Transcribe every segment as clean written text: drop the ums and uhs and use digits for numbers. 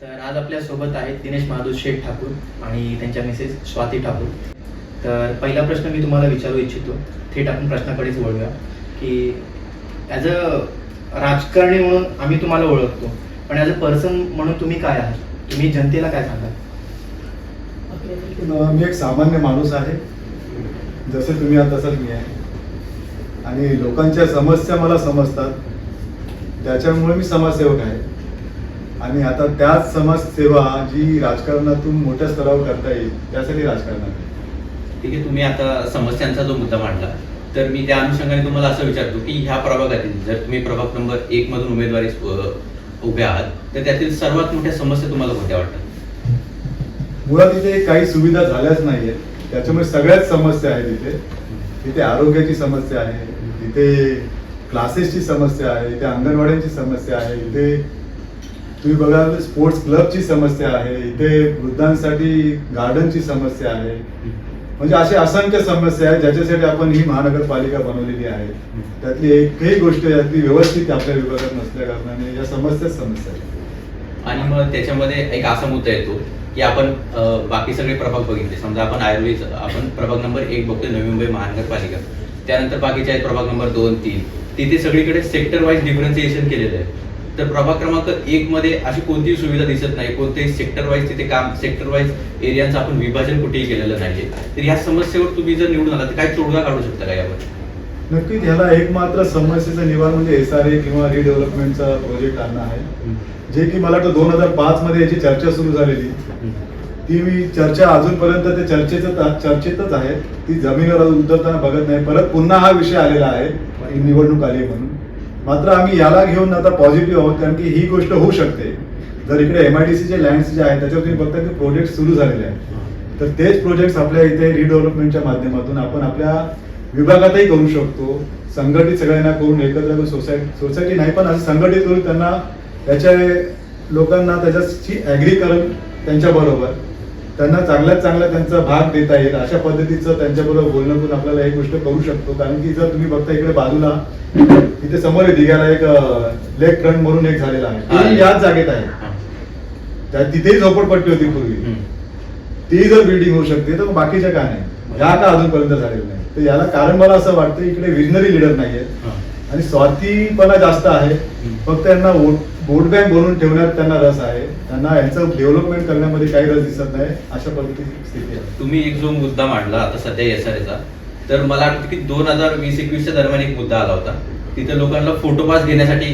तर आज आपल्या सोबत आहेत दिनेश महादूत शेठ ठाकूर आणि त्यांच्या मिसेस स्वाती ठाकूर. तर पहिला प्रश्न मी तुम्हाला विचारू इच्छितो, थेट आपण प्रश्नाकडेच वळूया की ॲज अ राजकारणी म्हणून आम्ही तुम्हाला ओळखतो, पण ॲज अ पर्सन म्हणून तुम्ही काय आहात? तुम्ही जनतेला काय सांगाल? मी एक सामान्य माणूस आहे, जसे तुम्ही आहात तसंच मी आहे. आणि लोकांच्या समस्या मला समजतात, त्याच्यामुळे मी समाजसेवक आहे. आणि आता त्याच समाजसेवा जी राजकारणातून मोठ्या स्तरावर करता येईल त्यासाठी राजकारणात. ठीक आहे, तुम्ही आता समस्यांचा जो मुद्दा मांडला, तर मी त्या अनुषंगाने तुम्हाला असं विचारतो की ह्या प्रभागातील जर तुम्ही प्रभाग नंबर 1 मधून उमेदवारी उभे आहात, तर त्यातील सर्वात मोठ्या समस्या तुम्हाला कोणत्या वाटतात? मुळात इथे काही सुविधा झाल्याच नाहीयेत, त्याच्यामुळे सगळ्याच समस्या आहेत. इथे आरोग्याची समस्या आहे, इथे क्लासेसची समस्या आहे, इथे अंगणवाड्यांची समस्या आहे, इथे तुम्ही बघाल स्पोर्ट्स क्लबची समस्या आहे, इथे वृद्धांसाठी गार्डनची समस्या आहे. म्हणजे अशा असंख्य समस्या आहेत ज्याच्यासाठी आपण ही महानगरपालिका बनवलेली आहे. त्यातली एकही गोष्ट यातली व्यवस्थित आपल्या विभागात नसल्या कारणाने या समस्या आहेत. आणि मग त्याच्यामध्ये एक असा मुद्दा येतो की आपण बाकी सगळे प्रभाग बघितले, समजा आपण आपण प्रभाग नंबर 1 बघतोय नवी मुंबई महानगरपालिका, त्यानंतर बाकीचे आहेत प्रभाग नंबर 2, 3, तिथे सगळीकडे सेक्टर वाईज डिफरन्सिएशन केलेलं आहे. तर प्रभाग क्रमांक 1 मध्ये अशी कोणतीही सुविधा दिसत नाही, कोणतेही सेक्टर वाईज तिथे काम सेक्टर वाईज एरियांचं आपण विभाजन कुठेही केलेलं नाहीये. तर ह्या समस्येवर तुम्ही जर निवडून आला तर काय तोडगा काढू शकता का यावर? नक्कीच ह्याला एकमात्र समस्येचं निवारण म्हणजे SRA किंवा रिडेव्हलपमेंटचा प्रोजेक्ट आणणं आहे, जे की मला वाटतं 2005 मध्ये याची चर्चा सुरू झालेली. ती मी चर्चा अजूनपर्यंत ते चर्चेतच आहे, ती जमिनीवर उतरताना बघत नाही. परत पुन्हा हा विषय आलेला आहे, निवडणूक आली म्हणून. मात्र आम्ही याला घेऊन आता पॉझिटिव्ह आहोत, कारण की ही गोष्ट होऊ शकते. जर इकडे MIDCचे लँड्स जे आहेत त्याच्यावर तुम्ही बघता की प्रोजेक्ट सुरू झालेले आहेत, तर तेच प्रोजेक्ट आपल्या इथे रिडेव्हलपमेंटच्या माध्यमातून आपण आपल्या विभागातही करू शकतो. संघटित सगळ्यांना करून एकत्र सोसायटी नाही पण असं संघटित करून त्यांना त्याच्या लोकांना त्याच्याशी ॲग्री करून त्यांच्याबरोबर त्यांना चांगल्यात चांगला त्यांचा भाग देता येईल अशा पद्धतीचं त्यांच्याबरोबर बोलणं करून आपल्याला एक गोष्ट करू शकतो. कारण की जर तुम्ही बघता इकडे बाजूला इथे समोर दिघ्याला एक लेक फ्रंट म्हणून एक झालेला आहे, ते याच जागेत आहे. तिथेही झोपडपट्टी होती पूर्वी, ती जर बिल्डिंग होऊ शकते तर बाकीच्या का नाही, ह्या का अजूनपर्यंत झालेलं नाही? तर याला कारण मला असं वाटतं इकडे विजनरी लीडर नाहीयेत आणि स्वार्थीपणा जास्त आहे. फक्त यांना वोट बँक बनवून ठेवण्यात त्यांना रस आहे, त्यांना यांचं डेव्हलपमेंट करण्यामध्ये काही रस दिसत नाही. अशा पद्धतीची स्थिती आहे. तुम्ही एक जो मुद्दा मांडला आता सध्या SRAचा, तर मला वाटतं की 2020-21च्या दरम्यान एक मुद्दा आला होता, तिथे लोकांना फोटो पास घेण्यासाठी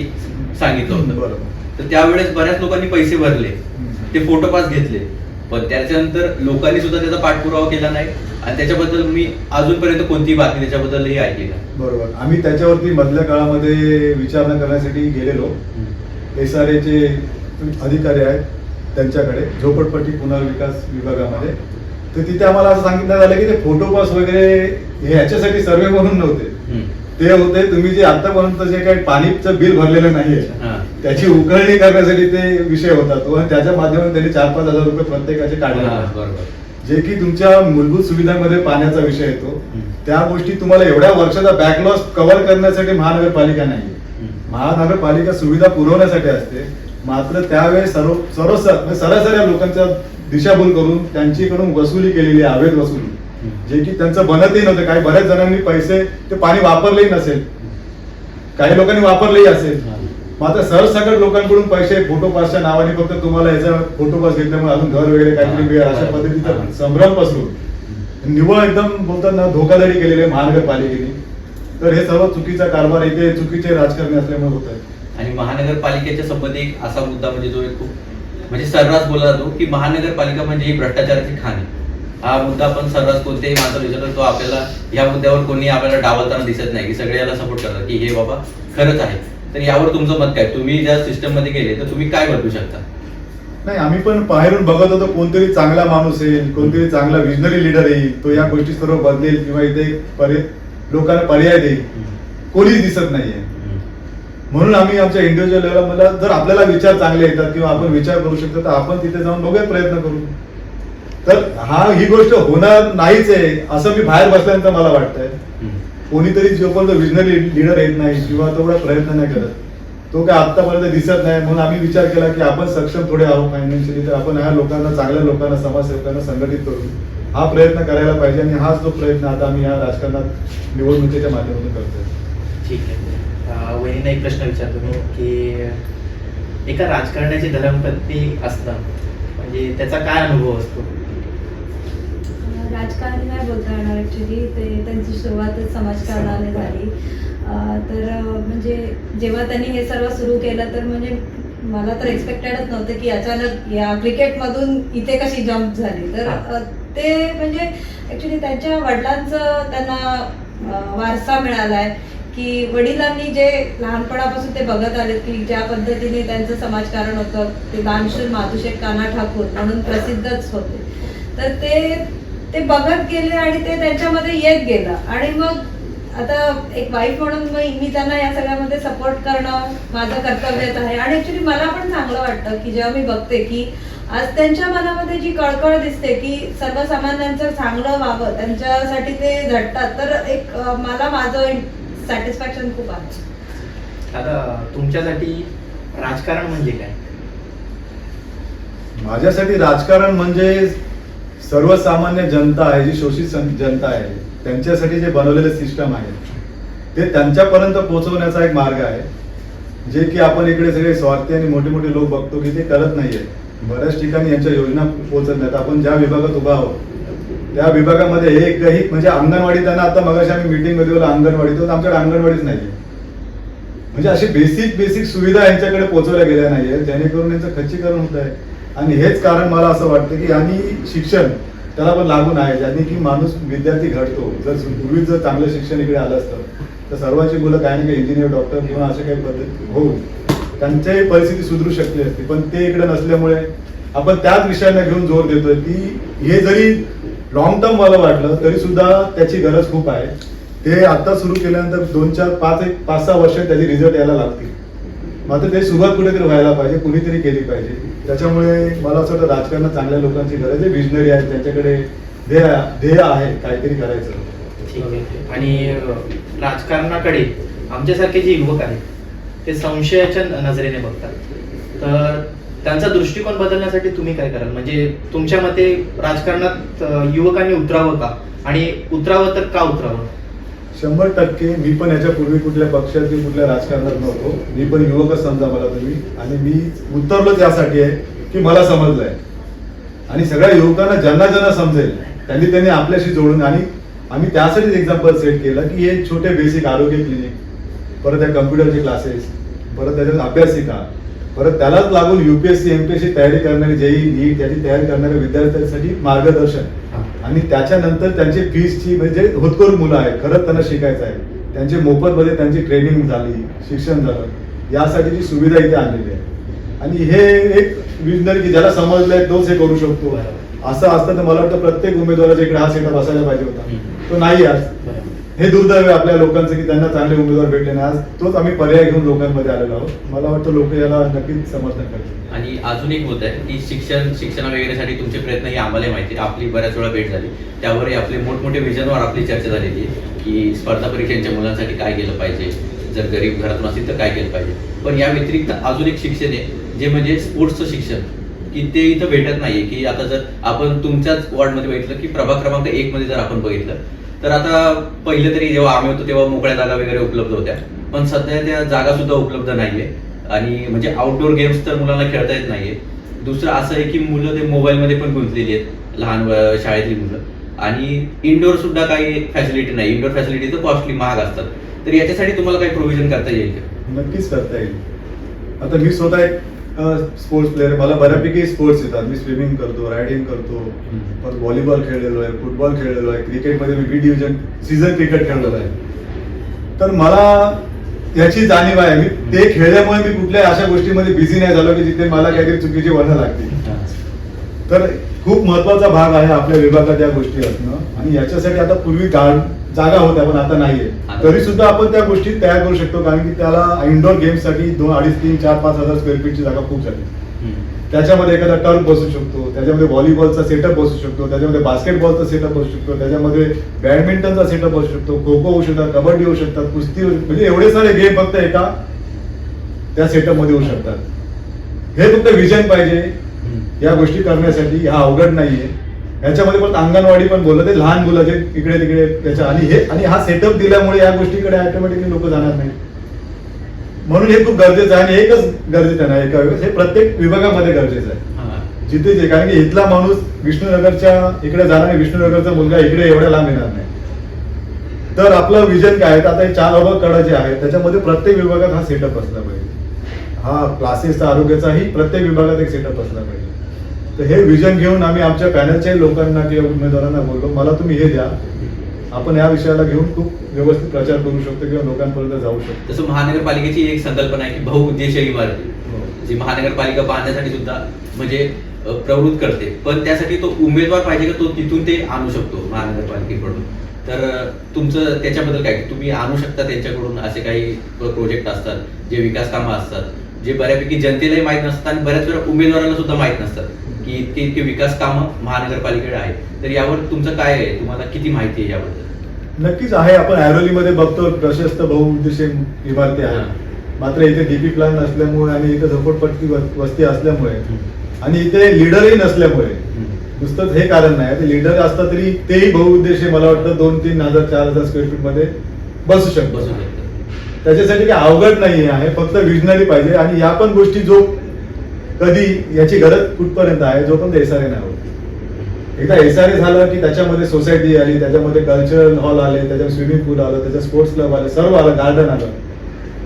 सांगितलं होतं. बरोबर. तर त्यावेळेस बऱ्याच लोकांनी पैसे भरले, ते फोटो पास घेतले, पण त्याच्यानंतर लोकांनी सुद्धा त्याचा पाठपुरावा केला नाही आणि त्याच्याबद्दल मी अजूनपर्यंत कोणतीही बातमी त्याच्याबद्दलही ऐकली नाही. बरोबर. आम्ही त्याच्यावरती मधल्या काळामध्ये विचारणा करण्यासाठी गेलेलो. SRAचे अधिकारी आहेत त्यांच्याकडे झोपडपट्टी पुनर्विकास विभागामध्ये. तर तिथे आम्हाला असं सांगितलं झालं की ते फोटो पास वगैरे हे ह्याच्यासाठी सर्वे म्हणून नव्हते, ते होते तुम्ही जे आतापर्यंत जे काही पाणीचं बिल भरलेलं नाहीये त्याची उकळणी करण्यासाठी ते विषय होता तो. आणि त्याच्या माध्यमातून त्यांनी 4-5 हजार रुपये प्रत्येकाचे काढले, जे की तुमच्या मूलभूत सुविधांमध्ये पाण्याचा विषय येतो. त्या गोष्टी तुम्हाला एवढ्या वर्षाचा बॅकलॉस कव्हर करण्यासाठी महानगरपालिका नाहीये. महानगरपालिका सुविधा पुरवण्यासाठी असते. मात्र त्यावेळेस सरासरी लोकांच्या दिशाभूल करून त्यांच्याकडून वसुली केलेली आहे, अवैध वसुली, जे की त्यांचं बनतही नव्हतं. काही बऱ्याच जणांनी पैसे ते पाणी वापरलेही नसेल, काही लोकांनी वापरलेही असेल. मात्र सरसकट लोकांकडून पैसे फोटो पासच्या नावाने फक्त तुम्हाला याचा फोटो पास घेतल्यामुळे अजून घर वगैरे काहीतरी मिळेल अशा पद्धतीचा संभ्रम पसरून निव्वळ एकदम बोलतात ना धोकाधडी केलेली आहे महानगरपालिकेने. तर हे सर्व चुकीचा कारभार इथे चुकीचे राजकारणी असल्यामुळे होत आहे. आणि महानगरपालिकेच्या संबंधी एक असा मुद्दा म्हणजे जो एक खूप म्हणजे सर्रास बोलला जातो की महानगरपालिका म्हणजे ही भ्रष्टाचाराची खाण आहे. हा मुद्दा आपण सर्रास कोणत्याही माणसाला विचारतो, तो आपल्याला या मुद्द्यावर कोणी आपल्याला डावलताना दिसत नाही की सगळे याला सपोर्ट करतात की हे बाबा खरंच आहे. तर यावर तुमचं मत काय? तुम्ही ज्या सिस्टम मध्ये गेले तर तुम्ही काय बदलू शकता? नाही, आम्ही पण बाहेरून बघत होतो कोणतरी चांगला माणूस येईल, कोणतरी चांगला विजनरी लीडर येईल, तो या गोष्टी सर्व बदलेल किंवा इथे लोकांना पर्याय देईल. कोणीच दिसत नाहीये. म्हणून आम्ही आमच्या इंडिव्हिज्युअल लेवलला जर आपल्याला विचार चांगले येतात किंवा आपण विचार करू शकतो तर आपण तिथे जाऊन बघूया, प्रयत्न करू. तर ही गोष्ट होणार नाहीच आहे असं मी बाहेर बसल्यानंतर मला वाटतंय. कोणीतरी जोपर्यंत विजनरी लीडर येत नाही किंवा तेवढा प्रयत्न नाही करत तो काय आतापर्यंत दिसत नाही. म्हणून आम्ही विचार केला की आपण सक्षम थोडे आहोत फायनान्शियली, तर आपण ह्या लोकांना, चांगल्या लोकांना, समाजसेवकांना संघटित करून हा प्रयत्न करायला पाहिजे. आणि हाच तो प्रयत्न आता आम्ही या राजकारणात निवडणुकीच्या माध्यमातून करतोय. ठीक आहे. वहिनींना एक प्रश्न विचारतो मी की एका राजकारण्याची धर्मपत्नी असणं म्हणजे त्याचा काय अनुभव असतो? राजकारणी नाही बोलता येणार ॲक्च्युली, ते त्यांची सुरुवातच समाजकारणाने झाली. तर म्हणजे जेव्हा त्यांनी हे सर्व सुरू केलं तर म्हणजे मला तर एक्सपेक्टेडच नव्हतं की अचानक या क्रिकेटमधून इथे कशी जम्प झाली. तर ते म्हणजे ॲक्च्युली त्यांच्या वडिलांचं त्यांना वारसा मिळाला आहे की वडिलांनी जे लहानपणापासून ते बघत आलेत की ज्या पद्धतीने त्यांचं समाजकारण होतं, ते दानशूर माधुशेठ कान्हा ठाकूर म्हणून प्रसिद्धच होते. तर ते बघत गेले आणि ते त्यांच्यामध्ये येत गेलं. आणि मग आता एक वाईफ म्हणून मी त्यांना या सगळ्यामध्ये सपोर्ट करणं माझं कर्तव्यच आहे. आणि ॲक्च्युली मला पण चांगलं वाटतं की जेव्हा मी बघते की आज त्यांच्या मनामध्ये जी कळकळ दिसते की सर्वसामान्यांचं चांगलं व्हावं, त्यांच्यासाठी ते झटतात, तर एक मला माझं सॅटिस्फॅक्शन खूप आहे. आता तुमच्यासाठी राजकारण म्हणजे काय? माझ्यासाठी राजकारण म्हणजे सर्वसामान्य जनता आहे, जी शोषित जनता आहे, त्यांच्यासाठी जे बनवलेले सिस्टम आहे ते त्यांच्यापर्यंत पोहोचवण्याचा एक मार्ग आहे. जे की आपण इकडे सगळे स्वार्थी आणि मोठे मोठे लोक बघतो की ते करत नाहीये. बऱ्याच ठिकाणी यांच्या योजना पोहोचत नाहीत. आपण ज्या विभागात उभा आहोत त्या विभागामध्ये एकही म्हणजे अंगणवाडी, त्यांना आता मगाशी आम्ही मीटिंग मध्ये बोला अंगणवाडी, तर आमच्याकडे अंगणवाडीच नाहीये. म्हणजे अशी बेसिक सुविधा यांच्याकडे पोहोचवल्या गेल्या नाहीये, जेणेकरून यांचं खच्चीकरण होत आहे. आणि हेच कारण मला असं वाटतं की आणि शिक्षण त्याला पण लागून आहे, ज्यांनी की माणूस विद्यार्थी घडतो. पूर्वी जर चांगलं शिक्षण इकडे आलं असतं तर सर्वांची मुलं काही ना काही इंजिनियर, डॉक्टर किंवा अशा काही पद्धती होऊन त्यांच्याही परिस्थिती सुधरू शकली असती. पण ते इकडे नसल्यामुळे आपण त्याच विषयांना घेऊन जोर देतोय की हे जरी लॉंग टर्म मला वाटलं तरी सुद्धा त्याची गरज खूप आहे. ते आता सुरू केल्यानंतर 5-6 वर्ष त्याचे रिझल्ट यायला लागतील. मात्र ते सुरुवात कुठेतरी व्हायला पाहिजे, कुणीतरी केली पाहिजे. त्याच्यामुळे मला असं वाटतं राजकारणात चांगल्या लोकांची गरज आहे, विजनरी आहेत, त्यांच्याकडे ध्येय आहे काहीतरी करायचं. ठीक आहे. आणि राजकारणाकडे आमच्यासारखे जे युवक आहेत ते संशयाच्या नजरेने बघतात, तर त्यांचा दृष्टिकोन बदलण्यासाठी तुम्ही काय कराल? म्हणजे तुमच्या मते राजकारणात युवकांनी उतरावं का, आणि उतरावं तर का उतरावं? 100% मी पण याच्यापूर्वी कुठल्या पक्षात किंवा कुठल्या राजकारणात नव्हतो. मी पण युवकच समजा मला तुम्ही. आणि मी उतरलोच यासाठी आहे की मला समजलंय आणि सगळ्या युवकांना ज्यांना समजेल त्यांनी आपल्याशी जोडून, आणि आम्ही त्यासाठीच एक्झाम्पल सेट केलं की हे छोटे बेसिक आरोग्य क्लिनिक, परत त्या कम्प्युटरचे क्लासेस, परत त्याच्यात अभ्यासिका, परत त्यालाच लागून UPSC MPSC तयारी करणारे, JEE NEET त्याची तयारी करणाऱ्या विद्यार्थ्यांसाठी मार्गदर्शन, आणि त्याच्यानंतर त्यांची फीसची म्हणजे होतकरू मुलं आहेत, खरंच त्यांना शिकायचं आहे, त्यांचे मोफतमध्ये त्यांची ट्रेनिंग झाली, शिक्षण झालं, यासाठीची सुविधा इथे आणलेली आहे. आणि हे एक विजनरी की ज्याला समजलंय तोच हे करू शकतो. असं असतं तर मला वाटतं प्रत्येक उमेदवाराच्या इकडे हा सेटअप असायला पाहिजे होता. तो नाही. आज हे दुर्दैव आहे आपल्या लोकांचं की त्यांना चांगले उमेदवार भेटले नाही. आज तोच आम्ही पर्याय घेऊन लोकांमध्ये आलेलो आहोत. मला वाटतं लोक याला नक्कीच समर्थन करतील. आणि अजून एक होत आहे की शिक्षण वगैरेसाठी तुमचे प्रयत्न हे आम्हाला माहिती आहे. आपली बऱ्याच वेळा भेट झाली, त्यावरही आपले मोठमोठे विजनवर आपली चर्चा झालेली आहे की स्पर्धा परीक्षांच्या मुलांसाठी काय केलं पाहिजे, जर गरीब घरातून असतील तर काय केलं पाहिजे. पण या व्यतिरिक्त अजून एक शिक्षण आहे जे म्हणजे स्पोर्ट्सचं शिक्षण, की ते इथं भेटत नाहीये. की आता जर आपण तुमच्याच वॉर्डमध्ये बघितलं की प्रभाग क्रमांक 1 मध्ये जर आपण बघितलं तर आता पहिले तरी जेव्हा आम्ही होतो तेव्हा मोकळ्या जागा वगैरे उपलब्ध होत्या, पण सध्या त्या जागा सुद्धा उपलब्ध नाहीये. आणि म्हणजे आउटडोर गेम्स तर मुलांना खेळता येत नाहीये. दुसरं असं आहे की मुलं ते मोबाईलमध्ये पण गुंतलेली आहेत, लहान शाळेतली मुलं. आणि इंडोर सुद्धा काही फॅसिलिटी नाही. इंडोर फॅसिलिटी तर कॉस्टली, महाग असतात. तर याच्यासाठी तुम्हाला काही प्रोव्हिजन करता येईल का? नक्कीच करता येईल. आता मी स्वतः एक स्पोर्ट्स प्लेअर, मला बऱ्यापैकी स्पोर्ट्स येतात. मी स्विमिंग करतो, रायडिंग करतो, परत व्हॉलीबॉल खेळलेलो आहे, फुटबॉल खेळलेलो आहे, क्रिकेटमध्ये मी B-डिव्हिजन सीझन क्रिकेट खेळलेलो आहे. तर मला याची जाणीव आहे. मी ते खेळल्यामुळे मी कुठल्याही अशा गोष्टीमध्ये बिझी नाही झालो की जिथे मला काहीतरी चुकीची वळणं लागतील. तर खूप महत्वाचा भाग आहे आपल्या विभागात या गोष्टी असणं. आणि याच्यासाठी आता पूर्वी जागा होत्या पण आता नाहीये, तरी सुद्धा आपण त्या गोष्टी तयार करू शकतो. कारण की त्याला इंडोर गेम्ससाठी 2, 2.5, 3, 4, 5 हजार स्क्वेअर फीटची जागा खूप झाली. त्याच्यामध्ये एखादा टर्फ बसू शकतो, त्याच्यामध्ये व्हॉलीबॉलचा सेटअप बसू शकतो, त्याच्यामध्ये बास्केटबॉलचा सेटअप बसू शकतो, त्याच्यामध्ये बॅडमिंटनचा सेटअप बसू शकतो, खो खो होऊ शकतात, कबड्डी होऊ शकतात, कुस्ती होऊ शकतात. म्हणजे एवढे सारे गेम फक्त एका त्या सेटअपमध्ये होऊ शकतात. हे फक्त विजन पाहिजे या गोष्टी करण्यासाठी. हा अवघड नाहीये. याच्यामध्ये पण अंगणवाडी पण बोललं, ते लहान मुलं जे इकडे तिकडे त्याच्या आणि हा सेटअप दिल्यामुळे या गोष्टीकडे ऑटोमॅटिकली लोक जाणार नाही. म्हणून हे खूप गरजेचं आहे. आणि एकच गरजेचं नाही, एका वेळेस हे प्रत्येक विभागामध्ये गरजेचं आहे. जिथे जे, कारण की इथला माणूस विष्णुनगरच्या इकडे जाणार नाही, विष्णुनगरचा मुलगा इकडे एवढ्या लांब येणार नाही. तर आपलं विजन काय आहे, आता हे 4 कडा जे आहेत त्याच्यामध्ये प्रत्येक विभागात हा सेटअप असला पाहिजे. हा क्लासेसचा आरोग्याचाही प्रत्येक विभागात एक सेटअप असला पाहिजे. तर हे विजन घेऊन आम्ही आमच्या पॅनलच्याही लोकांना किंवा उमेदवारांना बोललो, मला तुम्ही हे द्या, आपण या विषयाला घेऊन खूप व्यवस्थित प्रचार करू शकतो किंवा लोकांपर्यंत जाऊ शकतो. तसं महानगरपालिकेची एक संकल्पना आहे की बहुउद्देशीय इमारती, जी महानगरपालिका बांधण्यासाठी सुद्धा म्हणजे प्रवृत्त करते. पण त्यासाठी तो उमेदवार पाहिजे का तो तिथून ते आणू शकतो महानगरपालिकेकडून. तर तुमचं त्याच्याबद्दल काय, तुम्ही आणू शकता त्यांच्याकडून असे काही प्रोजेक्ट असतात जे विकास कामं असतात जे बऱ्यापैकी जनतेलाही माहीत नसतात आणि बऱ्याच वेळा उमेदवाराला सुद्धा माहीत नसतात की इतके विकास कामं महानगरपालिकेकडे आहे. तर यावर तुमचं काय आहे, तुम्हाला किती माहिती आहे याबद्दल? नक्कीच आहे. आपण ऐरोलीमध्ये बघतो प्रशस्त बहुउद्देशीय इमारती आहे, मात्र इथे डीपी प्लॅन नसल्यामुळे आणि इथे झोपडपट्टी वस्ती असल्यामुळे आणि इथे लीडरही नसल्यामुळे, नुसतंच हे कारण नाही, ते लीडर असतात तरी तेही बहुउद्देशीय मला वाटतं 2-3 हजार 4,000 स्क्वेअर फीट मध्ये बसू शकतो. त्याच्यासाठी काही अवघड नाही आहे, फक्त विजनरी पाहिजे. आणि या पण गोष्टी जो कधी याची गरज कुठपर्यंत आहे, जो पण SRA नाही होत. एकदा SRA झालं की त्याच्यामध्ये सोसायटी आली, त्याच्यामध्ये कल्चरल हॉल आले, त्याच्यात स्विमिंग पूल आलं, त्याच्यात स्पोर्ट्स क्लब आले, सर्व आलं, गार्डन आलं.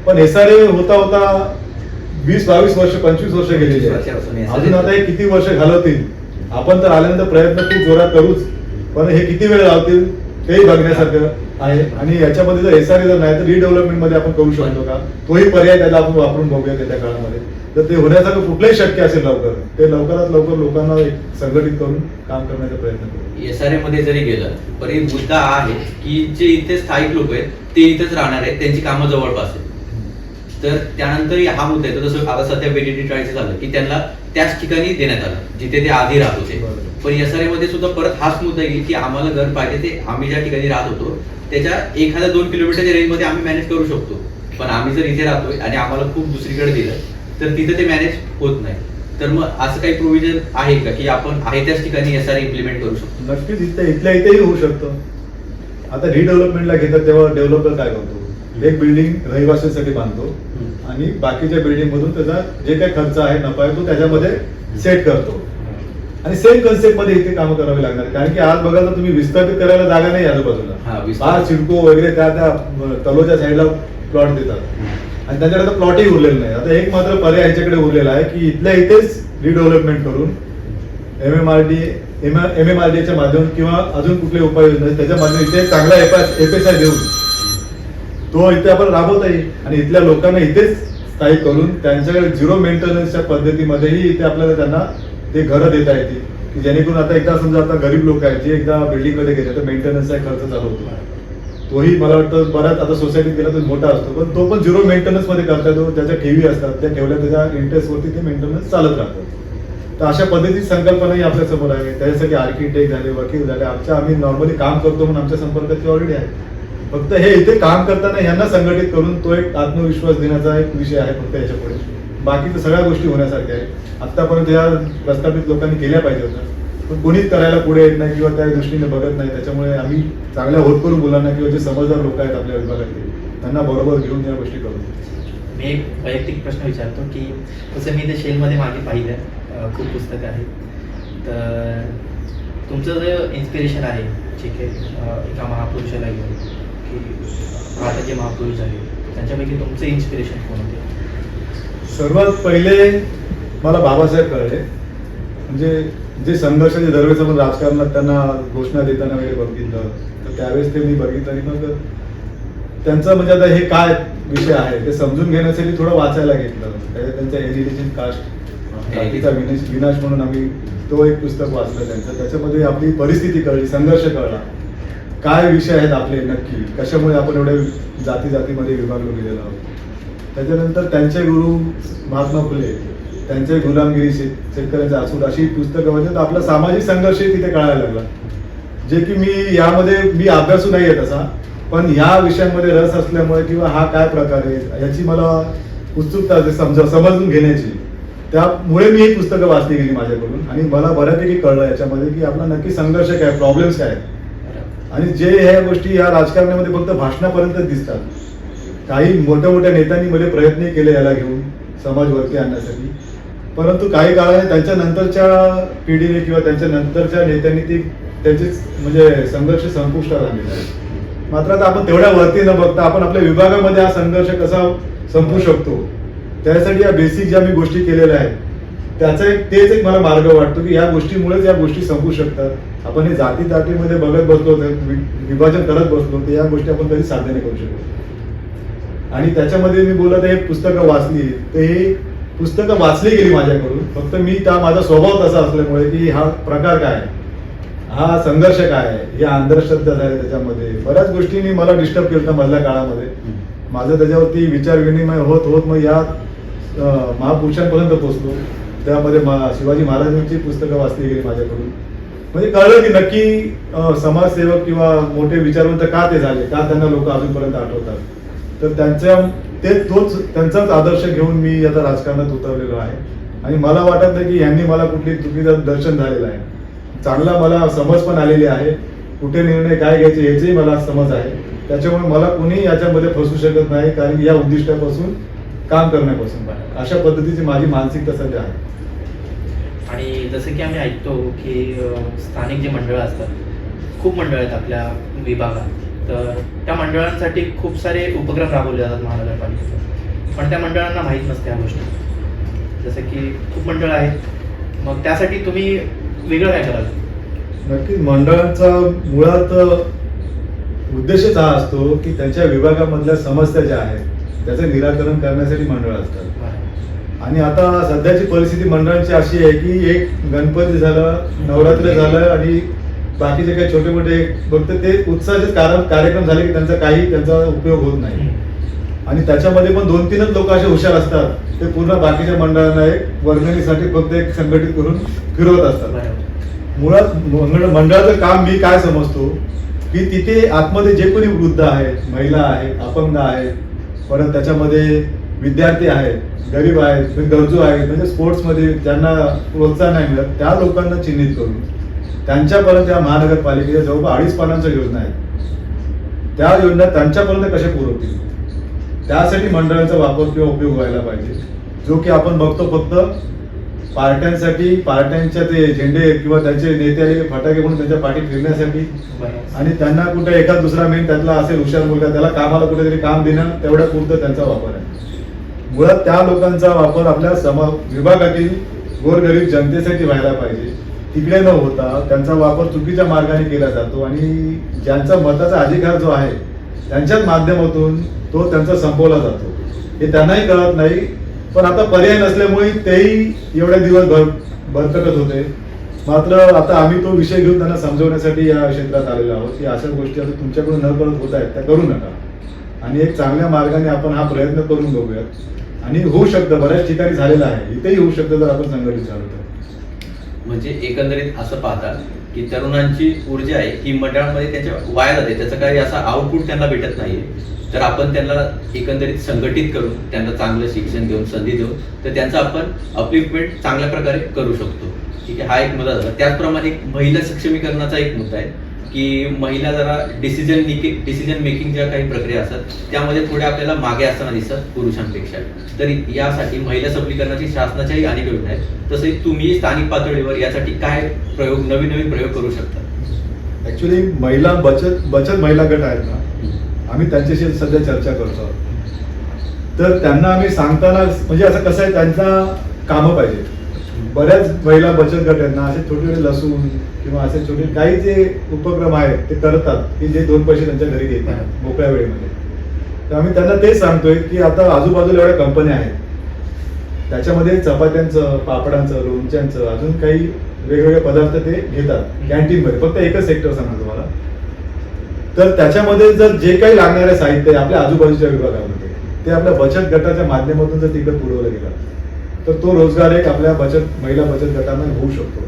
पण SRA होता होता 20-22 वर्ष 25 वर्ष गेलेली आहे. अजून आता हे किती वर्ष घालवतील. आपण तर आल्यानंतर प्रयत्न खूप जोरात करूच, पण हे किती वेळ लावतील तेही बघण्यासारखं आहे. आणि याच्यामध्ये जर SRA जर नाही तर रिडेव्हलपमेंट मध्ये आपण करू शकतो का, तोही पर्याय त्याला आपण वापरून बघूया येत्या काळामध्ये. तर ते होण्यासारखं कुठलंही शक्य असेल लवकर, ते लवकरात लवकर लोकांना एक संघटित करून काम करण्याचा प्रयत्न करू. SRA मध्ये जरी गेलं पण एक मुद्दा आहे की जे इथे स्थायिक लोक आहेत ते इथेच राहणार आहेत, त्यांची कामं जवळपास आहेत. तर त्यानंतर हा मुद्दा येतो, जसं आता सध्या वेडिटी ट्रायचं झालं की त्यांना त्याच ठिकाणी देण्यात आलं जिथे ते आधी राहत होते. पण SRA मध्ये सुद्धा परत हाच मुद्दा येईल की आम्हाला घर पाहिजे ते आम्ही ज्या ठिकाणी राहत होतो त्याच्या 1-2 किलोमीटरच्या रेंजमध्ये आम्ही मॅनेज करू शकतो. पण आम्ही जर इथे राहतोय आणि आम्हाला खूप दुसरीकडे दिलं तर तिथे ते मॅनेज होत नाही. तर मग असं काही प्रोव्हिजन आहे का की आपण आहे त्याच ठिकाणी SRA इम्प्लिमेंट करू शकतो? नक्कीच इथल्या इथेही होऊ शकतं. आता रिडेव्हलपमेंटला घेतात तेव्हा डेव्हलपर काय करतो, एक बिल्डिंग रहिवाशांसाठी बांधतो आणि बाकीच्या बिल्डिंग मधून त्याचा जे काही खर्च आहे, नफा आहे, तो त्याच्यामध्ये सेट करतो. आणि सेम कन्सेप्ट मध्ये इथे कामं करावी लागणार, कारण की आज बघाल तर तुम्ही विस्थापित करायला जागा नाही आजूबाजूला. बार सिडको वगैरे त्या तलोच्या साईडला प्लॉट देतात आणि त्याच्याकडे प्लॉटही उरलेलं नाही. आता एक मात्र पर्याय ह्याच्याकडे उरलेला आहे की इथल्या इथेच रिडेव्हलपमेंट करून MMRDAच्या माध्यमातून किंवा अजून कुठले उपाययोजना त्याच्या माध्यमातून इथे चांगला FSI देऊन तो इथे आपण राबवता येईल आणि इथल्या लोकांना इथेच स्थायिक करून त्यांच्याकडे 0 मेंटेनन्सच्या पद्धतीमध्येही इथे आपल्याला त्यांना ते घरं देता येतील की जेणेकरून आता एकदा समजा आता गरीब लोक आहेत जे एकदा बिल्डिंग मध्ये गेले तर मेंटेनन्सचा खर्च चालू होतो. तोही मला वाटतं बऱ्याच आता सोसायटीत गेला तर मोठा असतो, पण तो पण 0 मेंटेनन्स मध्ये करता येतो. त्याच्या ठेवी असतात, त्या ठेवल्या त्याच्या इंटरेस्टवरती ते मेंटेनन्स चालत राहतात. तर अशा पद्धतीची संकल्पनाही आपल्या समोर आहे. त्याच्यासाठी आर्किटेक्ट झाले, वकील झाले, आम्ही नॉर्मली काम करतो म्हणून आमच्या संपर्कात ते ऑलरेडी आहे. फक्त हे इथे काम करताना यांना संघटित करून तो एक आत्मविश्वास देण्याचा एक विषय आहे फक्त याच्या पुढे. बाकी तर सगळ्या गोष्टी होण्यासारख्या आहेत. आतापर्यंत या प्रस्थापित लोकांनी केल्या पाहिजे होत्या, पण कोणीच करायला पुढे येत नाही किंवा त्या दृष्टीने बघत नाही. त्याच्यामुळे आम्ही चांगल्या होत करून मुलांना किंवा जे समजदार लोक आहेत आपल्या विभागातले त्यांना बरोबर घेऊन या गोष्टी करू. मी एक वैयक्तिक प्रश्न विचारतो की तसं मी ते शेलमध्ये मागे पाहिलं, खूप पुस्तकं आहेत, तर तुमचं जे इन्स्पिरेशन आहे ठीक आहे एका महापुरुषाला घेऊन की आता जे महापुरुष झाले त्यांच्यापैकी तुमचं इन्स्पिरेशन कोण होते? सर्वात पहिले मला बाबासाहेब कळले. म्हणजे जे संघर्ष जे दरवेळेस आपण राजकारणात त्यांना घोषणा देताना वगैरे बघितलं तर त्यावेळेस ते मी बघितलं आणि मग त्यांचं म्हणजे आता हे काय विषय आहे ते समजून घेण्यासाठी थोडं वाचायला घेतलं. त्यांचं एज्युकेशन कास्ट जातीचा विनाश म्हणून आम्ही तो एक पुस्तक वाचलं त्यांचं. त्याच्यामध्ये आपली परिस्थिती कळली, संघर्ष कळला, काय विषय आहेत आपले नक्की, कशामुळे आपण एवढ्या जातीमध्ये विभागलो गेलेलो आहोत. त्याच्यानंतर त्यांचे गुरु महात्मा फुले, त्यांचे गुलामगिरी, शेतकऱ्यांचा आसूड, अशी पुस्तकं म्हणजे आपला सामाजिक संघर्ष तिथे कळायला लागला. जे की मी अभ्यासू नाहीये तसा, पण ह्या विषयांमध्ये रस असल्यामुळे किंवा हा काय प्रकार आहे याची मला उत्सुकता समजून घेण्याची, त्यामुळे मी ही पुस्तकं वाचली गेली माझ्याकडून आणि मला बऱ्यापैकी कळलं याच्यामध्ये की आपला नक्की संघर्ष काय, प्रॉब्लेम्स काय आहेत. आणि जे ह्या गोष्टी या राजकारणामध्ये फक्त भाषणापर्यंत दिसतात. काही मोठ्या मोठ्या नेत्यांनी मध्ये प्रयत्न केले याला घेऊन समाजवरती आणण्यासाठी, परंतु काही काळाने त्यांच्या नंतरच्या पिढीने किंवा त्यांच्या नंतरच्या नेत्यांनी ती त्यांचे म्हणजे संघर्ष संपुष्टात आणलेला आहे. मात्र आता आपण तेवढ्या वरती न बघता आपण आपल्या विभागामध्ये हा संघर्ष कसा संपू शकतो, त्यासाठी या बेसिक ज्या मी गोष्टी केलेल्या आहेत त्याचा तेच एक मला मार्ग वाटतो की या गोष्टीमुळेच या गोष्टी संपू शकतात. आपण हे जातीमध्ये बघत बसलो, विभाजन करत बसलो, तर या गोष्टी आपण कधी साध्य नाही करू शकतो. आणि त्याच्यामध्ये मी बोलत हे पुस्तकं वाचली, तर हे पुस्तकं वाचली गेली माझ्याकडून. फक्त मी माझा स्वभाव तसा असल्यामुळे की हा प्रकार काय, हा संघर्ष काय आहे, हे अंधश्रद्धा झाले, त्याच्यामध्ये बऱ्याच गोष्टींनी मला डिस्टर्ब केलं मधल्या काळामध्ये. माझं त्याच्यावरती विचार विनिमय होत होत मग या महापुरुषांपर्यंत पोहोचलो. त्यामध्ये शिवाजी महाराजांची पुस्तकं वाचली गेली माझ्याकडून. म्हणजे कळलं की नक्की समाजसेवक किंवा मोठे विचारवंत का ते झाले, का त्यांना लोक अजूनपर्यंत आठवतात. तर त्यांचाच आदर्श घेऊन मी आता राजकारणात उतरलेलो आहे. आणि मला वाटत नाही की यांनी मला कुठली चुकीचं दर्शन झालेलं आहे. चांगला मला समज पण आलेली आहे, कुठे निर्णय काय घ्यायचे याचीही मला समज आहे. त्याच्यामुळे मला कुणी याच्यामध्ये फसू शकत नाही, कारण या उद्दिष्टापासून काम करण्यापासून अशा पद्धतीची माझी मानसिकता सध्या आहे. आणि जसं की आम्ही ऐकतो की स्थानिक जे मंडळं असतात, खूप मंडळ आहेत आपल्या विभागात, तर त्या मंडळांसाठी खूप सारे उपक्रम राबवले जातात महानगरपालिकेत, पण त्या मंडळांना माहीत नसते ह्या गोष्टी. जसं की खूप मंडळ आहेत, मग त्यासाठी तुम्ही वेगळं काय कराल? नक्कीच मंडळांचा मुळात उद्देशच हा असतो की त्यांच्या विभागामधल्या समस्या ज्या आहेत त्याचं निराकरण करण्यासाठी मंडळ असतात. आणि आता सध्याची परिस्थिती मंडळांची अशी आहे की एक गणपती झालं, नवरात्र झालं आणि बाकीचे काही छोटे मोठे फक्त ते उत्साहाचे कार्यक्रम झाले की त्यांचा उपयोग होत नाही. आणि त्याच्यामध्ये पण 2-3च लोक असे हुशार असतात, ते पूर्ण बाकीच्या मंडळांना एक वर्गणीसाठी फक्त एक संघटित करून फिरवत असतात. मुळात मंडळाचं काम मी काय समजतो की तिथे आतमध्ये जे कोणी वृद्ध आहेत, महिला आहेत, अपंग आहेत, परत त्याच्यामध्ये विद्यार्थी आहेत, गरीब आहेत, गरजू आहेत, म्हणजे स्पोर्ट्समध्ये ज्यांना प्रोत्साहन नाही मिळत त्या लोकांना चिन्हित करून त्यांच्यापर्यंत या महानगरपालिकेच्या जवळपास 2.5 पानांच्या योजना आहेत. त्या योजना त्यांच्यापर्यंत कशा पुरवतील त्यासाठी मंडळांचा वापर किंवा उपयोग व्हायला पाहिजे. जो की आपण बघतो फक्त पार्ट्यांसाठी, पार्ट्यांच्या ते झेंडे किंवा त्यांचे नेते फटाके म्हणून त्यांच्या पाठी फिरण्यासाठी, आणि त्यांना कुठे एखाद दुसरा मेन त्यातला असेल हुशार मुलगा त्याला कामाला कुठेतरी काम देणं, तेवढ्या पुरतं त्यांचा वापर आहे. मुळात त्या लोकांचा वापर आपल्या विभागातील गोरगरीब जनतेसाठी व्हायला पाहिजे. तिकडे न होता त्यांचा वापर चुकीच्या मार्गाने केला जातो आणि ज्यांचा मताचा अधिकार जो आहे त्यांच्याच माध्यमातून तो त्यांचा संपवला जातो. हे त्यांनाही कळत नाही, पण आता पर्याय नसल्यामुळे तेही एवढ्या दिवस भरकटत होते. मात्र आता आम्ही तो विषय घेऊन त्यांना समजवण्यासाठी या क्षेत्रात आलेलो आहोत की अशा गोष्टी आता तुमच्याकडून न कळत होत आहेत त्या करू नका, आणि एक चांगल्या मार्गाने आपण हा प्रयत्न करून बघूयात. आणि होऊ शकतं, बऱ्याच ठिकाणी झालेलं आहे, इथेही होऊ शकतं जर आपण संघटित झालो तर. म्हणजे एकंदरीत असं पाहतात की तरुणांची ऊर्जा आहे ही मंडळामध्ये त्यांच्या वाया जाते, त्याचं काही असा आउटपुट त्यांना भेटत नाहीये. तर आपण त्यांना एकंदरीत संघटित करून त्यांना चांगलं शिक्षण देऊन, संधी देऊन, तर त्यांचं आपण अपलिफ्टमेंट चांगल्या प्रकारे करू शकतो. ठीक आहे, हा एक मुद्दा झाला. त्याचप्रमाणे एक महिला सक्षमीकरणाचा एक मुद्दा आहे की महिला जरा डिसिजन मेकिंग ज्या काही प्रक्रिया असतात त्यामध्ये थोड्या आपल्याला मागे असताना दिसतात पुरुषांपेक्षा. तर यासाठी महिला सबलीकरणाची शासनाच्याही अनेक योजना आहेत. तसेच तुम्ही स्थानिक पातळीवर यासाठी काय नवीन प्रयोग करू शकता? ऍक्च्युली महिला बचत महिला गट आहेत ना, आम्ही त्यांच्याशी सध्या चर्चा करतो. तर त्यांना आम्ही सांगताना म्हणजे असं कसं आहे, त्यांचा कामं पाहिजे. बऱ्याच महिला बचत गट आहेत ना, असे छोटे छोटे लसूण किंवा असे छोटे काही जे उपक्रम आहेत ते करतात की जे 2 पैसे त्यांच्या घरी देतात मोकळ्या वेळेमध्ये. तर आम्ही त्यांना तेच सांगतोय की आता आजूबाजूला एवढ्या कंपन्या आहेत, त्याच्यामध्ये चपात्यांचं, पापडांचं, लोणच्यांचं, अजून काही वेगवेगळे पदार्थ ते घेतात कॅन्टीनमध्ये. फक्त एकच सेक्टर सांगतो तुम्हाला. तर त्याच्यामध्ये जर जे काही लागणारे साहित्य आहे आपल्या आजूबाजूच्या विभागामध्ये ते आपल्या बचत गटाच्या माध्यमातून जर तिकडे पुरवलं गेलं तर तो रोजगार एक आपल्या महिला बचत गटांना होऊ शकतो.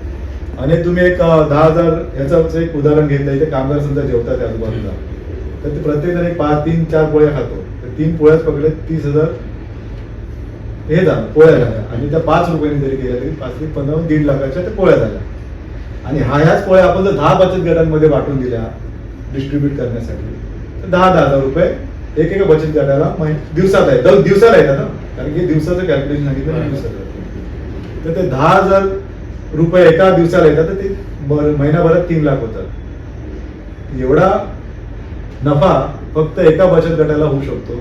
आणि तुम्ही एक 10,000 ह्याचं एक उदाहरण घेतलं, इथे कामगार समजा जेवतात आजूबाजूला, तर ते प्रत्येक जण एक 3-4 पोळ्या खातो, तर 3 पोळ्याच पकडले 30,000 हे झालं, पोळ्या झाल्या. आणि त्या 5 रुपयांनी जरी केल्या तरी 5 ते 15 1.5 लाखाच्या त्या पोळ्या झाल्या. आणि ह्याच पोळ्या आपण जर 10 बचत गटांमध्ये वाटून दिल्या डिस्ट्रीब्यूट करण्यासाठी तर 10,000 रुपये एका बचत गटाला दिवसात आहे, दिवसाला येतात ना, कारण की दिवसाचं कॅल्क्युलेशन सांगितलं दिवसाचं. तर ते 10,000 रुपये एका दिवसाला येतात तर ते महिनाभरात 3 लाख होतात. एवढा नफा फक्त एका बचत गटाला होऊ शकतो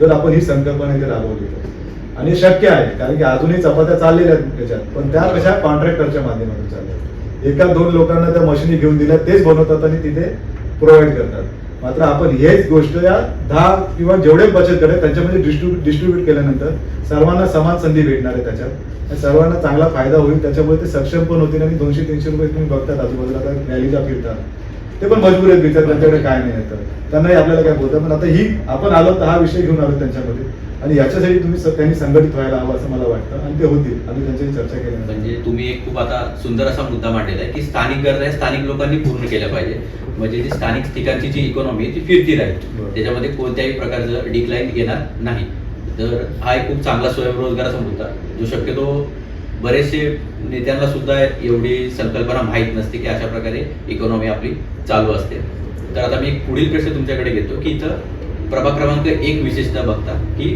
जर आपण ही संकल्पना इथे राबवली तर. आणि शक्य आहे कारण की अजूनही चपात्या चाललेल्या आहेत त्याच्यात, पण त्या कशा कॉन्ट्रॅक्टरच्या माध्यमातून चालतात. 1-2 लोकांना त्या मशिनी घेऊन दिल्या, तेच बनवतात आणि तिथे प्रोव्हाइड करतात. मात्र आपण हेच गोष्ट या 10 किंवा जेवढे बचत गट आहेत त्यांच्यामध्ये डिस्ट्रीब्यूट केल्यानंतर सर्वांना समान संधी भेटणार आहे त्याच्यात, सर्वांना चांगला फायदा होईल. त्याच्यामुळे ते सक्षम पण होतील आणि 200-300 रुपये तुम्ही बघतात आजूबाजूला आता रॅलीला फिरतात, ते पण मजबूर आहेत बिचार, त्यांच्याकडे काय नाही येतं, त्यांनाही आपल्याला काय बोलतात. पण आता ही आपण आलो तर हा विषय घेऊन आलो त्यांच्यामध्ये आणि याच्यासाठी त्यांनी संघटित व्हायला हवं असं मला वाटतं आणि ते होतील. आम्ही त्यांच्याशी चर्चा केल्यानंतर म्हणजे तुम्ही एक खूप आता सुंदर असा मुद्दा मांडलेला आहे की स्थानिक गरजा आहे स्थानिक लोकांनी पूर्ण केल्या पाहिजे. म्हणजे जी स्थानिक ठिकाणची जी इकॉनॉमी आहे ती फिरती राहील, त्याच्यामध्ये कोणत्याही प्रकारचं डिक्लाईन येणार नाही. तर हा एक खूप चांगला स्वयंरोजगाराचा मुद्दा जो शक्यतो बरेचसे नेत्यांना सुद्धा एवढी संकल्पना माहीत नसते की अशा प्रकारे इकॉनॉमी आपली चालू असते. तर आता मी एक पुढील प्रश्न तुमच्याकडे घेतो की इथं प्रभाग क्रमांक 1 विशेषतः बघता की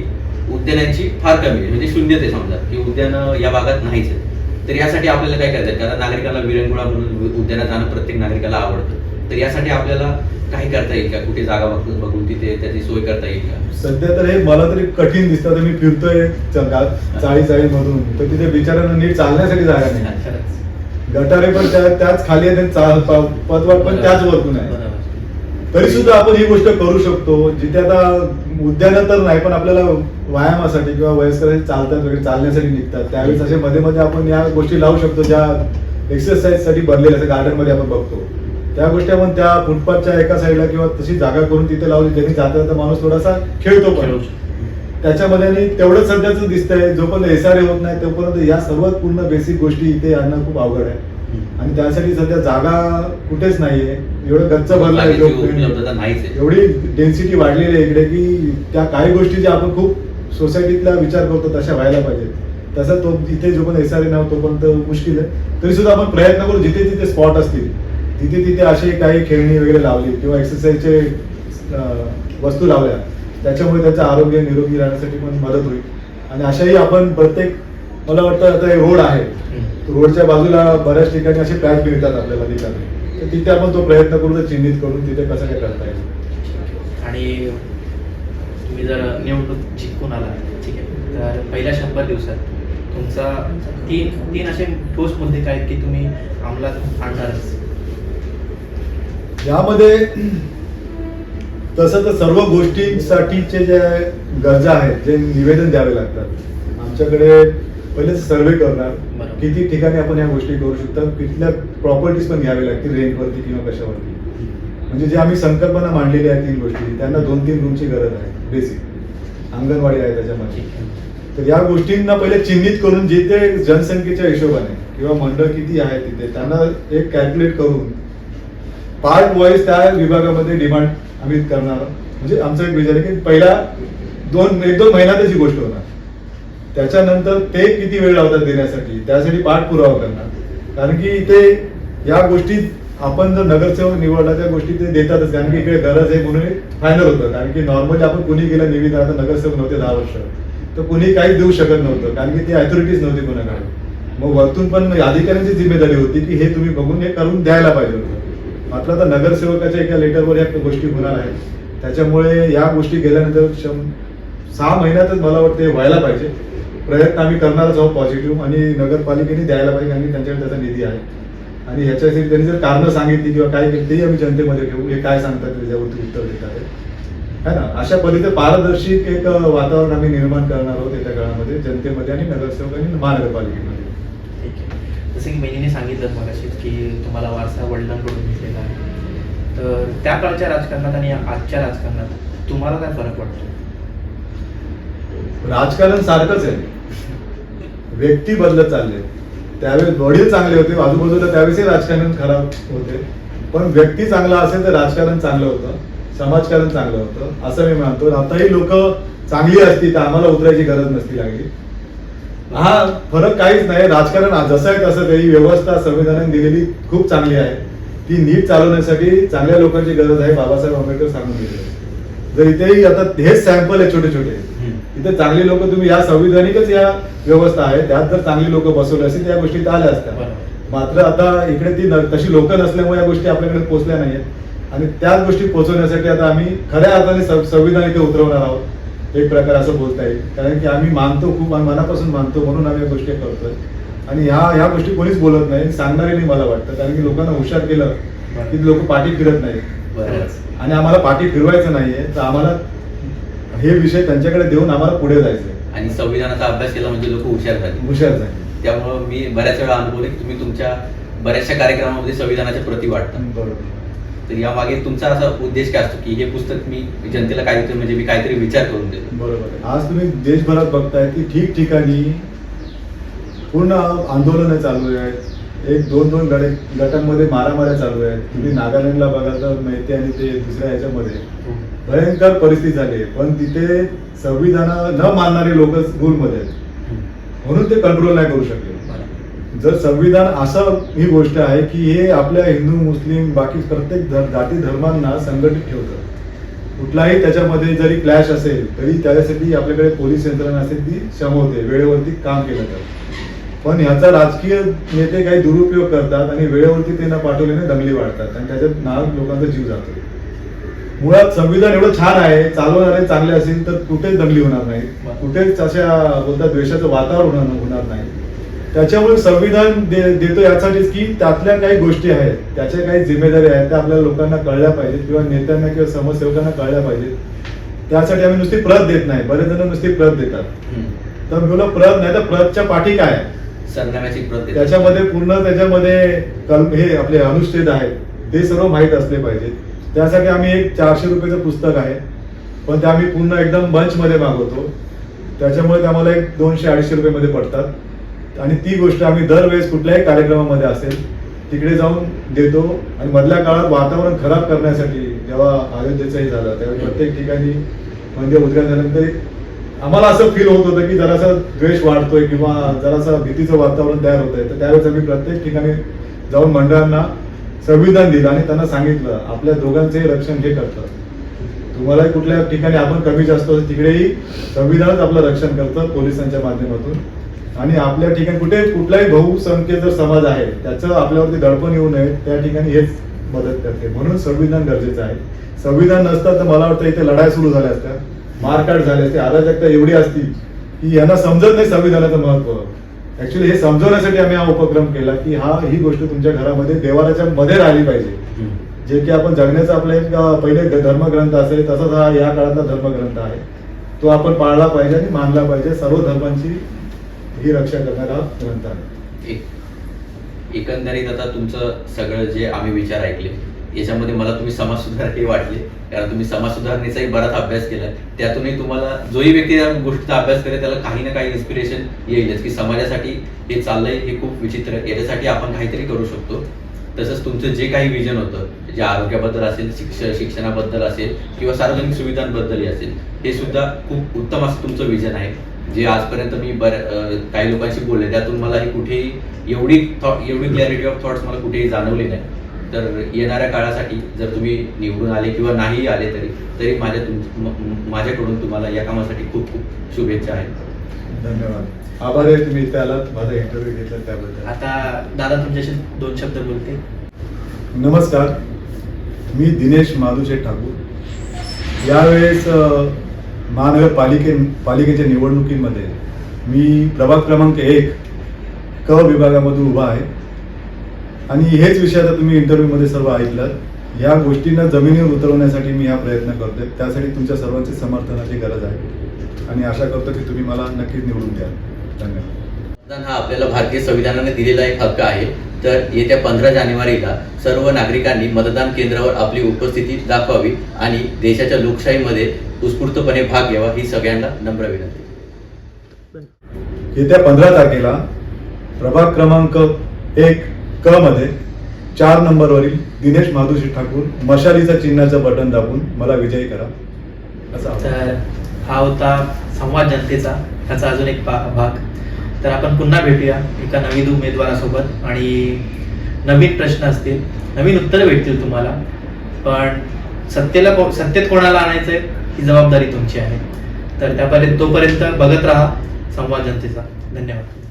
उद्यानांची फार कमी आहे, म्हणजे शून्य ते समजा की उद्यान या भागात नाहीच आहे. तर यासाठी आपल्याला काय करायचं आहे, कारण नागरिकांना विरंगुळा म्हणून उद्यानात जाणं प्रत्येक नागरिकाला आवडतं. तर यासाठी आपल्याला काही करता येईल का, कुठे जागा बघून तिथे त्याची सोय करता येईल का? सध्या तर हे मला तरी कठीण दिसतं. मी फिरतोय चाळी मधून तर तिथे बिचाऱ्यांना नीट चालण्यासाठी जागा नाही. गटारे पण त्याच खाली आहे, पदवाट पण त्याच वरतून आहे. तरी सुद्धा आपण ही गोष्ट करू शकतो जिथे आता उद्यानं तर नाही पण आपल्याला व्यायामासाठी किंवा वयस्कर चालतात वगैरे चालण्यासाठी निघतात त्यावेळेस असे मध्ये मध्ये आपण या गोष्टी लावू शकतो ज्या एक्सरसाइज साठी बनलेल्या गार्डन मध्ये आपण बघतो. त्या गोष्टी आपण त्या फुटपाथच्या एका साईडला किंवा तशी जागा करून तिथे लावली, त्यांनी जाता जाता माणूस थोडासा खेळतो पण त्याच्यामध्ये. आणि तेवढंच सध्याच दिसतंय जोपर्यंत SRA होत नाही तोपर्यंत या सर्वात पूर्ण बेसिक गोष्टी इथे आणणं खूप अवघड आहे. आणि त्यासाठी सध्या जागा कुठेच नाहीये. एवढं गच्च भरलं आहे, एवढी डेन्सिटी वाढलेली आहे इकडे की त्या काही गोष्टी ज्या आपण खूप सोसायटीतला विचार करतो तशा व्हायला पाहिजेत. तसं तो इथे जो पण SRA नाही तोपर्यंत मुश्किल आहे. तरी सुद्धा आपण प्रयत्न करू जिथे जिथे स्पॉट असतील तिथे तिथे असे काही खेळणी वगैरे लावली किंवा एक्सरसाइजचे वस्तू लावल्या त्याच्यामुळे त्याचं आरोग्य निरोगी राहण्यासाठी पण मदत होईल. आणि अशाही आपण प्रत्येक, मला वाटतं आता रोड आहे, रोडच्या बाजूला बऱ्याच ठिकाणी असे पॅच मिळतात आपल्याला ठिकाणी, तर तिथे आपण तो प्रयत्न करू तर चिन्हित करून तिथे कसं काय करता येईल. आणि तुम्ही जर निवडणूक जिंकून आला ठीक आहे तर पहिल्या 100 दिवसात तुमचा तीन असे ठोस मुद्दे काय की तुम्ही अंमलात आणणारच? यामध्ये तसं तर सर्व गोष्टींसाठीचे जे गरजा आहेत जे निवेदन द्यावे लागतात आमच्याकडे पहिले सर्वे करणार किती ठिकाणी आपण या गोष्टी करू शकतो, तिथल्या प्रॉपर्टीज पण घ्यावे लागतील रेंटवरती किंवा कशावरती. म्हणजे जे आम्ही संकल्पना मांडलेली आहे 3 गोष्टी त्यांना 2-3 रूमची गरज आहे. बेसिक अंगणवाडी आहे त्याच्यामध्ये. तर या गोष्टींना पहिले चिन्हित करून जिथे जनसंख्येच्या हिशोबाने किंवा मंडळ किती आहे तिथे त्यांना एक कॅल्क्युलेट करून पार्ट वाईज त्या विभागामध्ये डिमांड आम्ही करणार. म्हणजे आमचा एक विचार आहे की पहिला 1-2 महिन्यातच ही गोष्ट होणार. त्याच्यानंतर ते किती वेळ लावतात देण्यासाठी त्यासाठी पाठपुरावा करणार. कारण की इथे या गोष्टीत आपण जर नगरसेवक निवडला त्या गोष्टी ते देतातच, कारण की इकडे गरज आहे म्हणून फायनल होतं. कारण की नॉर्मली आपण कुणी गेलं निविदा, आता नगरसेवक नव्हते 10 वर्ष तर कुणी काहीच देऊ शकत नव्हतं कारण की ती अथॉरिटीज नव्हती कोणाकडे. मग वरतून पण अधिकाऱ्यांची जिम्मेदारी होती की हे तुम्ही बघून हे करून द्यायला पाहिजे होतं. मात्र आता नगरसेवकाच्या एका लेटरवर या गोष्टी होणार आहेत. त्याच्यामुळे या गोष्टी गेल्यानंतर 6 महिन्यातच मला वाटतं व्हायला पाहिजे. प्रयत्न आम्ही करणारच आहोत पॉझिटिव्ह आणि नगरपालिकेने द्यायला पाहिजे आणि त्यांच्याकडे त्याचा निधी आहे. आणि ह्याच्यासाठी त्यांनी जर कारणं सांगितली किंवा काय केली तेही आम्ही जनतेमध्ये ठेवू, हे काय सांगतात त्याच्यावरती उत्तर देत आहे है ना. अशा पद्धतीने पारदर्शी एक वातावरण आम्ही निर्माण करणार आहोत येत्या काळामध्ये जनतेमध्ये आणि नगरसेवक आणि महानगरपालिकेमध्ये. ठीक आहे. जसं की बहिणीने सांगितलं मगाशी की तुम्हाला वारसा वडिलांकडून घेतलेला आहे, तर त्या काळच्या राजकारणात आणि आजच्या राजकारणात तुम्हाला काय फरक वाटतो? राजकारण सारखंच आहे, व्यक्ती बदलत चालले. त्यावेळेस वडील चांगले होते आजूबाजूला त्यावेळेस राजकारण खराब होते, पण व्यक्ती चांगला असेल तर राजकारण चांगलं होतं, समाजकारण चांगलं होतं असं मी मानतो. आताही लोक चांगली असती तर आम्हाला उतरायची गरज नसती लागली. हा फरक काहीच नाही. राजकारण जसं आहे तसं काही व्यवस्था संविधानाने दिलेली खूप चांगली आहे. ती नीट चालवण्यासाठी चांगल्या लोकांची गरज आहे. बाबासाहेब आंबेडकर सांगून गेले. जर इथेही आता हेच सॅम्पल आहे छोटे छोटे, इथे चांगली लोक तुम्ही या संविधानिकच या व्यवस्था आहे त्यात जर चांगली लोक बसवली असतील त्या गोष्टी आल्या असत्या. मात्र आता इकडे ती तशी लोक नसल्यामुळे या गोष्टी आपल्याकडे पोहोचल्या नाहीयेत आणि त्याच गोष्टी पोहोचवण्यासाठी आता आम्ही खऱ्या अर्थाने संविधान इथे उतरवणार आहोत, एक प्रकार असं बोलता येईल. कारण की आम्ही मानतो, खूप मनापासून मानतो, म्हणून आम्ही या गोष्टी करतोय. आणि ह्या गोष्टी कोणीच बोलत नाही, सांगणारे नाही मला वाटतं. कारण की लोकांना हुशार केलं की लोक पाठी फिरत नाही आणि आम्हाला पाठी फिरवायचं नाहीये. तर आम्हाला हे विषय त्यांच्याकडे देऊन आम्हाला पुढे जायचंय. आणि संविधानाचा अभ्यास केला म्हणजे लोक हुशार झाले. त्यामुळं मी बऱ्याच वेळा अनुभवले की तुम्ही तुमच्या बऱ्याचशा कार्यक्रमामध्ये संविधानाच्या प्रती वाटता. बरोबर. तर यामागे तुमचा असा उद्देश काय असतो की हे पुस्तक मी जनतेला काहीतरी म्हणजे मी काहीतरी विचार करून देतो. बरोबर. आज तुम्ही देशभरात बघताय की ठिकठिकाणी पूर्ण आंदोलनं चालू आहेत. 1-2 गटांमध्ये मारामाऱ्या चालू आहेत. तुम्ही नागालँडला बघा तर मेहते आणि ते दुसऱ्या ह्याच्यामध्ये भयंकर परिस्थिती झाली आहे. पण तिथे संविधान न मानणारे लोक रूलमध्ये आहेत म्हणून ते कंट्रोल नाही करू शकले. जर संविधान असं ही गोष्ट आहे की हे आपल्या हिंदू मुस्लिम बाकी प्रत्येक जाती धर्मांना संघटित ठेवतं. कुठलाही त्याच्यामध्ये जरी क्लॅश असेल तरी त्याच्यासाठी आपल्याकडे पोलीस यंत्रणा असेल ती क्षमवते, वेळेवरती काम केलं जातं. पण ह्याचा राजकीय नेते काही दुरुपयोग करतात आणि वेळेवरती ते न पाठवल्याने दंगली वाढतात आणि त्याच्यात नाग लोकांचा जीव जातो. मुळात संविधान एवढं छान आहे, चालवणारे चांगले असेल तर कुठेच दंगली होणार नाही, कुठेच अशा बोलतात द्वेषाचं वातावरण होणार नाही. त्याच्यामुळे संविधान देतो यासाठीच की त्यातल्या काही गोष्टी आहेत, त्याच्या काही जिम्मेदारी आहेत, त्या आपल्याला लोकांना कळल्या पाहिजेत किंवा नेत्यांना किंवा समाजसेवकांना कळल्या पाहिजेत. त्यासाठी आम्ही नुसती प्रत देत नाही. बरेच जण नुसती प्रत देतात. तर मुलं प्रत नाही तर प्रतच्या पाठी काय आहे सरनाम्याची प्रत, त्याच्यामध्ये पूर्ण त्याच्यामध्ये हे आपले अनुच्छेद आहेत ते सर्व माहीत असले पाहिजेत. त्यासाठी आम्ही एक 400 रुपयाचं पुस्तक आहे, पण ते आम्ही पूर्ण एकदम बंचमध्ये मागवतो. त्याच्यामुळे ते आम्हाला एक 200-250 रुपयामध्ये पडतात आणि ती गोष्ट आम्ही दरवेळेस कुठल्याही कार्यक्रमामध्ये असेल तिकडे जाऊन देतो. आणि मधल्या काळात वातावरण खराब करण्यासाठी जेव्हा अयोध्येचंही झालं त्यावेळी प्रत्येक ठिकाणी मंदिर उद्घाटन झाल्यानंतर आम्हाला असं फील होत होतं की जरासा द्वेष वाढतोय किंवा जरासा भीतीचं वातावरण तयार होत आहे. तर त्यावेळेस आम्ही प्रत्येक ठिकाणी जाऊन मंडळांना संविधान दिलं आणि त्यांना सांगितलं आपल्या दोघांचंही रक्षण हे करतं. तुम्हालाही कुठल्या ठिकाणी आपण कमी जास्त होतो तिकडेही संविधानच आपलं रक्षण करतं पोलिसांच्या माध्यमातून. आणि आपल्या ठिकाणी कुठलाही बहुसंख्य जर समाज आहे त्याचं आपल्यावरती दडपण येऊ नये त्या ठिकाणी हेच मदत करते. म्हणून संविधान गरजेचं आहे. संविधान नसतं तर मला वाटतं इथे लढाई सुरू झाल्या असत्या, मारकाट झाले असते, अराजकता एवढी असती की यांना समजत नाही संविधानाचं महत्व. ऍक्च्युली हे समजवण्यासाठी आम्ही हा उपक्रम केला की ही गोष्ट तुमच्या घरामध्ये देवाराच्या मध्ये राहिली पाहिजे. जे की आपण जगण्याचा आपला एक पहिले धर्मग्रंथ असेल तसाच हा या काळातला धर्मग्रंथ आहे. तो आपण पाळला पाहिजे आणि मानला पाहिजे. सर्व धर्मांची ही रक्षा करणारा ग्रंथ आहे. एकंदरीत आता तुमचं सगळं जे आम्ही विचार ऐकले याच्यामध्ये मला तुम्ही समाज सुधारक वाटले, कारण तुम्ही समाज सुधारणेचाही बराच अभ्यास केलाय. त्यातूनही तुम्हाला जोही व्यक्ती या गोष्टीचा अभ्यास करेल त्याला काही ना काही इन्स्पिरेशन येईलच की समाजासाठी हे चाललंय हे खूप विचित्र, याच्यासाठी आपण काहीतरी करू शकतो. तसंच तुमचं जे काही विजन होतं, जे आरोग्याबद्दल असेल, शिक्षणाबद्दल असेल किंवा सार्वजनिक सुविधांबद्दलही असेल, हे सुद्धा खूप उत्तम असं तुमचं विजन आहे. जे आजपर्यंत मी काही लोकांशी बोलले त्यातून मला ही कुठेही एवढी क्लॅरिटी ऑफ थॉट्स मला कुठेही जाणवली नाही. तर येणाऱ्या काळासाठी जर तुम्ही निवडून आले किंवा नाही आले तरी माझ्याकडून तुम्हाला या कामासाठी खूप खूप शुभेच्छा आहेत. धन्यवाद. आभार आहे तुम्ही इथे आलात, माझा इंटरव्ह्यू घेतला त्याबद्दल. आता दादा तुमच्याशी 2 शब्द बोलते. नमस्कार, मी दिनेश माधुशेठ ठाकूर. यावेळेस महानगरपालिकेच्या निवडणुकीमध्ये मी प्रभाग क्रमांक 1 क विभागामधून उभा आहे आणि हेच विषय आता तुम्ही इंटरव्ह्यूमध्ये सर्व ऐकलं. या गोष्टींना जमिनीवर उतरवण्यासाठी मी हा प्रयत्न करतोय. त्यासाठी तुमच्या सर्वांची समर्थनाची गरज आहे आणि आशा करतो की तुम्ही मला नक्कीच निवडून द्याल. धन्यवाद. मतदान हा आपल्याला भारतीय संविधानाने दिलेला एक हक्क आहे. तर येत्या 15 जानेवारीला सर्व नागरिकांनी मतदान केंद्रावर आपली उपस्थिती दाखवावी आणि देशाच्या लोकशाहीमध्ये उत्स्फूर्तपणे भाग घ्यावा ही सगळ्यांना नम्र विनंती. येत्या 15 तारखेला प्रभाग क्रमांक 1 क मध्ये 4 नंबरवरील दिनेश माधुशेठ ठाकूर मशालीचा चिन्हाचं बटन दाबून मला विजयी करा असं. तर हा होता संवाद जनतेचा, त्याचा अजून एक भाग. तर आपण पुन्हा भेटूया एका नवीन उमेदवारासोबत आणि नवीन प्रश्न असतील, नवीन उत्तरं भेटतील तुम्हाला. पण सत्तेत कोणाला आणायचंय ही जबाबदारी तुमची आहे. तर तोपर्यंत बघत राहा संवाद जनतेचा. धन्यवाद.